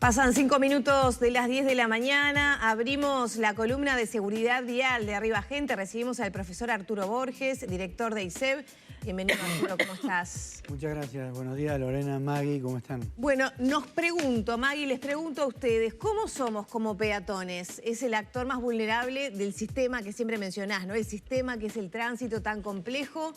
Pasan 5 minutos de las 10 de la mañana, abrimos la columna de seguridad vial de Arriba Gente, recibimos al profesor Arturo Borges, director de ISEB. Bienvenido, Arturo, ¿cómo estás? Muchas gracias, buenos días Lorena, Maggie, ¿cómo están? Bueno, Maggie, les pregunto a ustedes, ¿cómo somos como peatones? Es el actor más vulnerable del sistema que siempre mencionás, ¿no? El sistema que es el tránsito tan complejo.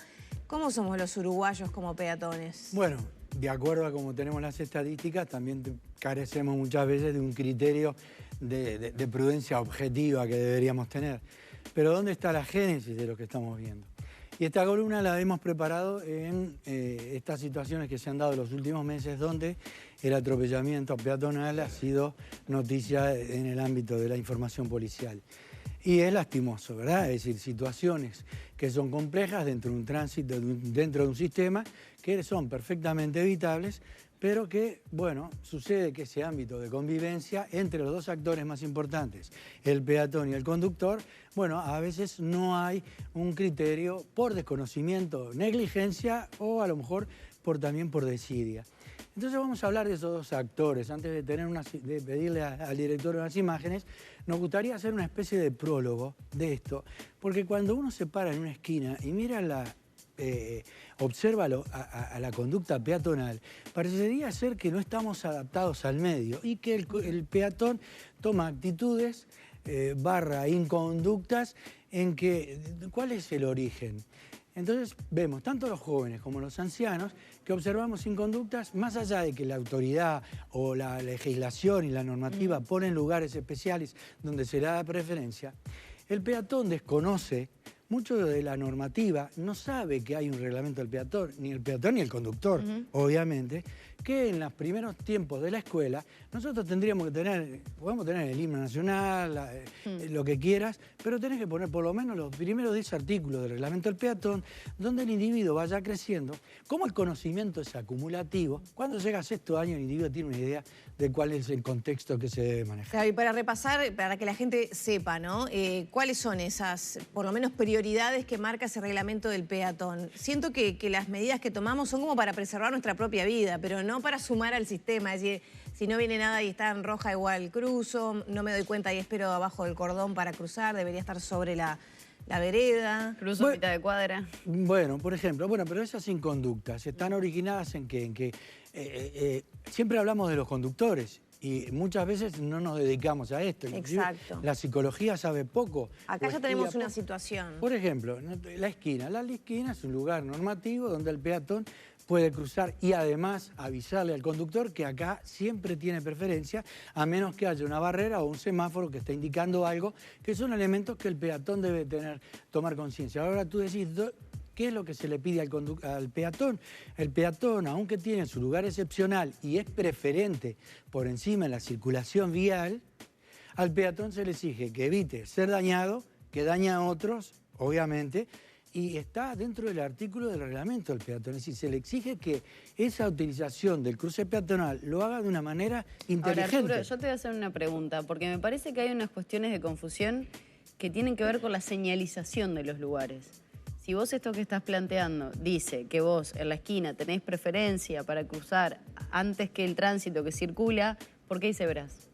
¿Cómo somos los uruguayos como peatones? Bueno, de acuerdo a cómo tenemos las estadísticas, también carecemos muchas veces de un criterio de prudencia objetiva que deberíamos tener. Pero ¿dónde está la génesis de lo que estamos viendo? Y esta columna la hemos preparado en estas situaciones que se han dado en los últimos meses, donde el atropellamiento peatonal ha sido noticia en el ámbito de la información policial. Y es lastimoso, ¿verdad? Es decir, situaciones que son complejas dentro de un tránsito, dentro de un sistema, que son perfectamente evitables, pero que, bueno, sucede que ese ámbito de convivencia entre los dos actores más importantes, el peatón y el conductor, bueno, a veces no hay un criterio por desconocimiento, negligencia o a lo mejor también por desidia. Entonces vamos a hablar de esos dos actores. Antes de pedirle al director unas imágenes, nos gustaría hacer una especie de prólogo de esto, porque cuando uno se para en una esquina y mira observa a la conducta peatonal, parecería ser que no estamos adaptados al medio y que el peatón toma actitudes inconductas en que, ¿cuál es el origen? Entonces vemos tanto los jóvenes como los ancianos que observamos inconductas, más allá de que la autoridad o la legislación y la normativa ponen lugares especiales donde se le da preferencia, el peatón desconoce mucho de la normativa, no sabe que hay un reglamento del peatón ni el conductor, obviamente, que en los primeros tiempos de la escuela nosotros tendríamos que tener, podemos tener el himno nacional, lo que quieras, pero tenés que poner por lo menos los primeros 10 artículos del reglamento del peatón, donde el individuo vaya creciendo. Como el conocimiento es acumulativo, cuando llega a sexto año el individuo tiene una idea de cuál es el contexto que se debe manejar. Claro, y para repasar, para que la gente sepa, ¿no? ¿Cuáles son esas, por lo menos, prioridades que marca ese reglamento del peatón? Siento que las medidas que tomamos son como para preservar nuestra propia vida, pero no para sumar al sistema. Es decir, si no viene nada y está en roja, igual cruzo, no me doy cuenta y espero abajo del cordón para cruzar, debería estar sobre la vereda. Cruzo mitad de cuadra. Bueno, por ejemplo, pero esas inconductas están originadas en que siempre hablamos de los conductores y muchas veces no nos dedicamos a esto. Exacto. La psicología sabe poco. Acá ya tenemos una situación. Por ejemplo, la esquina. La esquina es un lugar normativo donde el peatón puede cruzar y además avisarle al conductor que acá siempre tiene preferencia, a menos que haya una barrera o un semáforo que está indicando algo, que son elementos que el peatón debe tomar conciencia. Ahora tú decís, ¿qué es lo que se le pide al peatón? El peatón, aunque tiene su lugar excepcional y es preferente por encima de la circulación vial, al peatón se le exige que evite ser dañado, que daña a otros, obviamente, y está dentro del artículo del reglamento del peatón. Es decir, se le exige que esa utilización del cruce peatonal lo haga de una manera inteligente. Ahora, Arturo, yo te voy a hacer una pregunta, porque me parece que hay unas cuestiones de confusión que tienen que ver con la señalización de los lugares. Si vos esto que estás planteando dice que vos en la esquina tenés preferencia para cruzar antes que el tránsito que circula, ¿por qué hay cebras?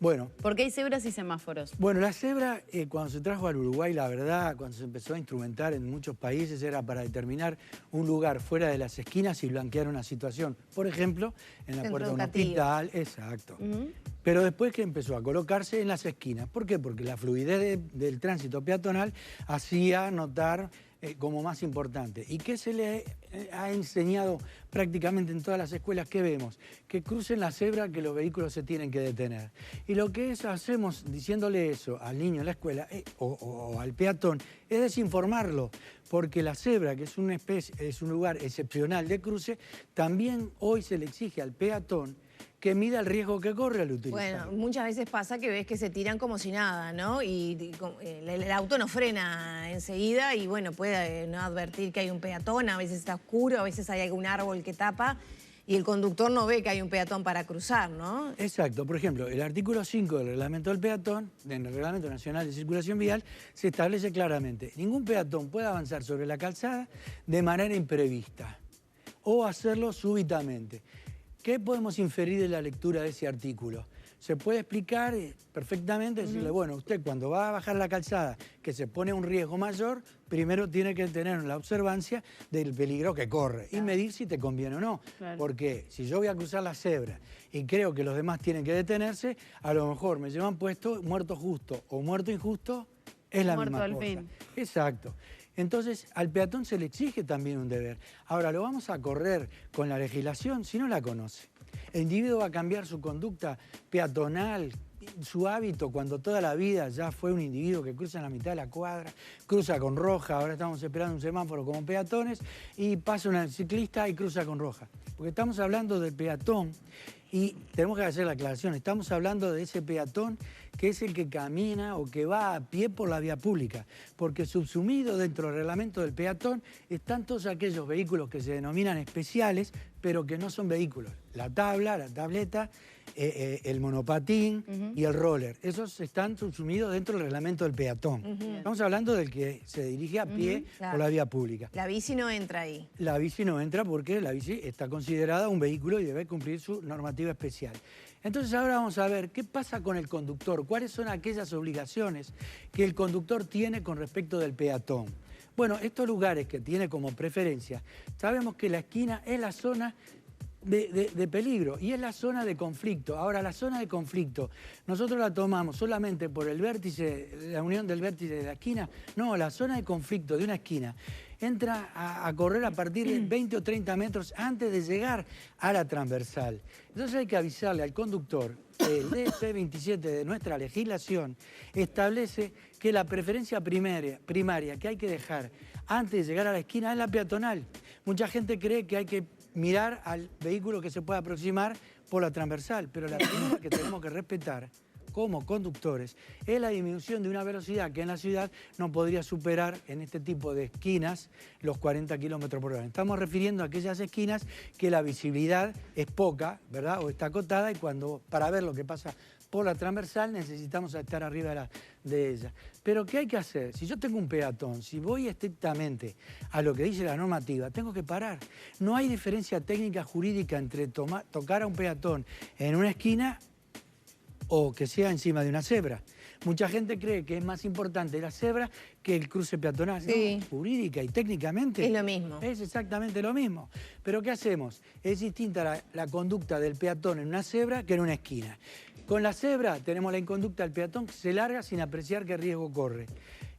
Bueno, ¿Por qué hay cebras y semáforos? Bueno, la cebra, cuando se trajo al Uruguay, la verdad, cuando se empezó a instrumentar en muchos países, era para determinar un lugar fuera de las esquinas y blanquear una situación. Por ejemplo, en la puerta de un hospital. Exacto. Pero después que empezó a colocarse en las esquinas. ¿Por qué? Porque la fluidez del tránsito peatonal hacía notar como más importante. ¿Y qué se le ha enseñado prácticamente en todas las escuelas? ¿Qué vemos? Que crucen la cebra, que los vehículos se tienen que detener. Y lo que hacemos diciéndole eso al niño en la escuela o al peatón es desinformarlo, porque la cebra, que es un lugar excepcional de cruce, también hoy se le exige al peatón que mida el riesgo que corre al utilizar. Bueno, muchas veces pasa que ves que se tiran como si nada, ¿no? Y el auto no frena enseguida y, bueno, puede no advertir que hay un peatón, a veces está oscuro, a veces hay algún árbol que tapa y el conductor no ve que hay un peatón para cruzar, ¿no? Exacto. Por ejemplo, el artículo 5 del reglamento del peatón, en el Reglamento Nacional de Circulación Vial, se establece claramente: ningún peatón puede avanzar sobre la calzada de manera imprevista o hacerlo súbitamente. ¿Qué podemos inferir de la lectura de ese artículo? Se puede explicar perfectamente, decirle, bueno, usted cuando va a bajar la calzada, que se pone un riesgo mayor, primero tiene que tener la observancia del peligro que corre y medir si te conviene o no. Claro. Porque si yo voy a cruzar la cebra y creo que los demás tienen que detenerse, a lo mejor me llevan puesto muerto justo o muerto injusto, es la Muerto misma al cosa. fin. Exacto. Entonces, al peatón se le exige también un deber. Ahora, lo vamos a correr con la legislación si no la conoce. El individuo va a cambiar su conducta peatonal, su hábito, cuando toda la vida ya fue un individuo que cruza en la mitad de la cuadra, cruza con roja, ahora estamos esperando un semáforo como peatones, y pasa un ciclista y cruza con roja. Porque estamos hablando del peatón y tenemos que hacer la aclaración, estamos hablando de ese peatón que es el que camina o que va a pie por la vía pública, porque subsumido dentro del reglamento del peatón están todos aquellos vehículos que se denominan especiales, pero que no son vehículos. La tabla, la tableta, el monopatín y el roller. Esos están subsumidos dentro del reglamento del peatón. Estamos hablando del que se dirige a pie por la vía pública. La bici no entra ahí. La bici no entra porque la bici está considerada un vehículo y debe cumplir su normativa especial. Entonces ahora vamos a ver qué pasa con el conductor, cuáles son aquellas obligaciones que el conductor tiene con respecto del peatón. Bueno, estos lugares que tiene como preferencia, sabemos que la esquina es la zona de peligro y es la zona de conflicto. Ahora, la zona de conflicto, nosotros la tomamos solamente por el vértice, la unión del vértice de la esquina. No, la zona de conflicto de una esquina entra a correr a partir de 20 o 30 metros antes de llegar a la transversal. Entonces hay que avisarle al conductor. El DF 27 de nuestra legislación establece que la preferencia primaria que hay que dejar antes de llegar a la esquina es la peatonal. Mucha gente cree que hay que mirar al vehículo que se pueda aproximar por la transversal, pero la primera que tenemos que respetar como conductores es la disminución de una velocidad que en la ciudad no podría superar en este tipo de esquinas los 40 kilómetros por hora. Estamos refiriendo a aquellas esquinas que la visibilidad es poca, ¿verdad? O está acotada y para ver lo que pasa por la transversal necesitamos estar arriba de ella. Pero ¿qué hay que hacer? Si yo tengo un peatón, si voy estrictamente a lo que dice la normativa, tengo que parar. No hay diferencia técnica jurídica entre tocar a un peatón en una esquina o que sea encima de una cebra. Mucha gente cree que es más importante la cebra que el cruce peatonal. Sí. No, jurídica y técnicamente Es lo mismo. Es exactamente lo mismo. Pero ¿qué hacemos? Es distinta la conducta del peatón en una cebra que en una esquina. Con la cebra tenemos la inconducta del peatón que se larga sin apreciar qué riesgo corre.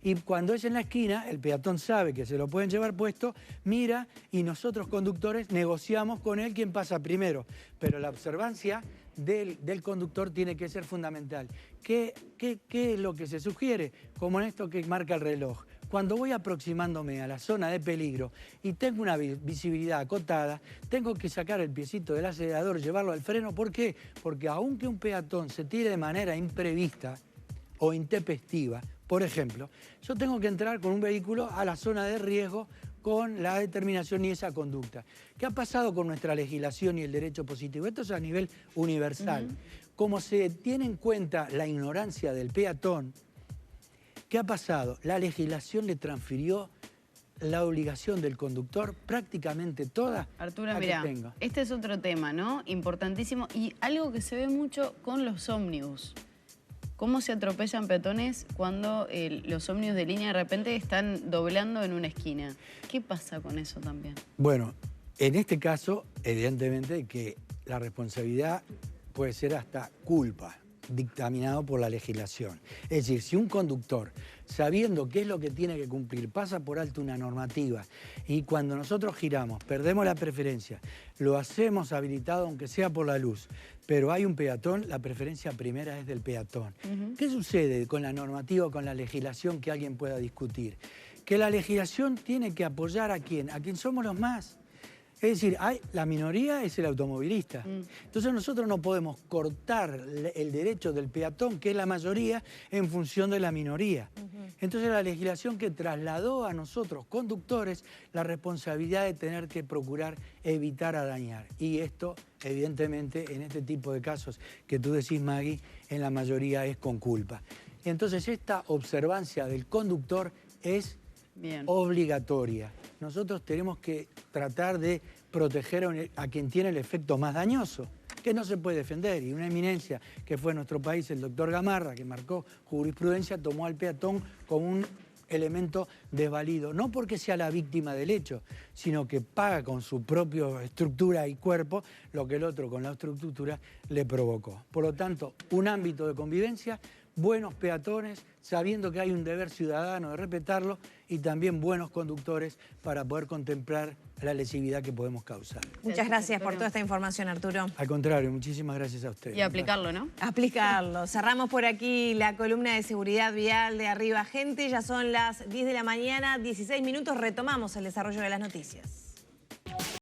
Y cuando es en la esquina, el peatón sabe que se lo pueden llevar puesto, mira y nosotros conductores negociamos con él quién pasa primero. Pero la observancia del conductor tiene que ser fundamental. ¿Qué es lo que se sugiere? Como en esto que marca el reloj. Cuando voy aproximándome a la zona de peligro y tengo una visibilidad acotada, tengo que sacar el piecito del acelerador, llevarlo al freno. ¿Por qué? Porque aunque un peatón se tire de manera imprevista o intempestiva, por ejemplo, yo tengo que entrar con un vehículo a la zona de riesgo con la determinación y esa conducta. ¿Qué ha pasado con nuestra legislación y el derecho positivo? Esto es a nivel universal. Como se tiene en cuenta la ignorancia del peatón, ¿qué ha pasado? La legislación le transfirió la obligación del conductor prácticamente toda. Arturo, mira, este es otro tema, ¿no? Importantísimo y algo que se ve mucho con los ómnibus. ¿Cómo se atropellan peatones cuando los ómnibus de línea de repente están doblando en una esquina? ¿Qué pasa con eso también? Bueno, en este caso, evidentemente que la responsabilidad puede ser hasta culpa, dictaminado por la legislación. Es decir, si un conductor, sabiendo qué es lo que tiene que cumplir, pasa por alto una normativa y cuando nosotros giramos, perdemos la preferencia, lo hacemos habilitado aunque sea por la luz, pero hay un peatón, la preferencia primera es del peatón. ¿Qué sucede con la normativa o con la legislación que alguien pueda discutir? Que la legislación tiene que apoyar ¿a quién? A quien somos los más. Es decir, la minoría es el automovilista. Entonces nosotros no podemos cortar el derecho del peatón, que es la mayoría, en función de la minoría. Entonces la legislación que trasladó a nosotros, conductores, la responsabilidad de tener que procurar evitar a dañar. Y esto, evidentemente, en este tipo de casos que tú decís, Maggie, en la mayoría es con culpa. Entonces esta observancia del conductor es obligatoria. Nosotros tenemos que tratar de proteger a quien tiene el efecto más dañoso, que no se puede defender. Y una eminencia que fue en nuestro país, el doctor Gamarra, que marcó jurisprudencia, tomó al peatón como un elemento desvalido, no porque sea la víctima del hecho, sino que paga con su propia estructura y cuerpo lo que el otro con la estructura le provocó. Por lo tanto, un ámbito de convivencia, buenos peatones, sabiendo que hay un deber ciudadano de respetarlo y también buenos conductores para poder contemplar la lesividad que podemos causar. Muchas gracias por toda esta información, Arturo. Al contrario, muchísimas gracias a ustedes. Y aplicarlo, ¿no? Aplicarlo. Cerramos por aquí la columna de seguridad vial de Arriba Gente. Ya son las 10 de la mañana, 16 minutos. Retomamos el desarrollo de las noticias.